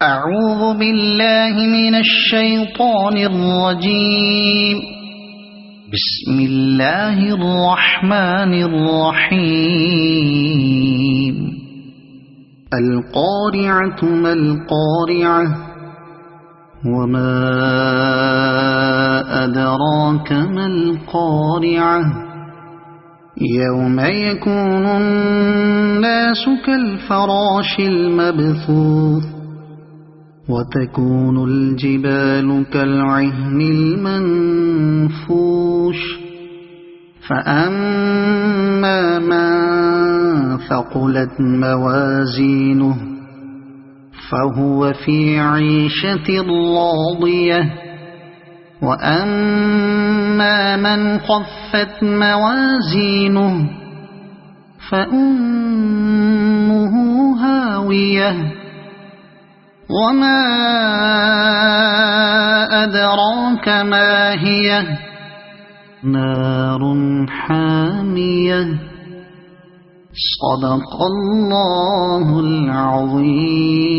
أعوذ بالله من الشيطان الرجيم. بسم الله الرحمن الرحيم. القارعة ما القارعة وما أدراك ما القارعة يوم يكون الناس كالفراش المبثوث وتكون الجبال كالعهن المنفوش فأما من ثقلت موازينه فهو في عيشة راضية وأما من خفت موازينه فأمه هاوية وما أدراك ما هي نار حامية. صدق الله العظيم.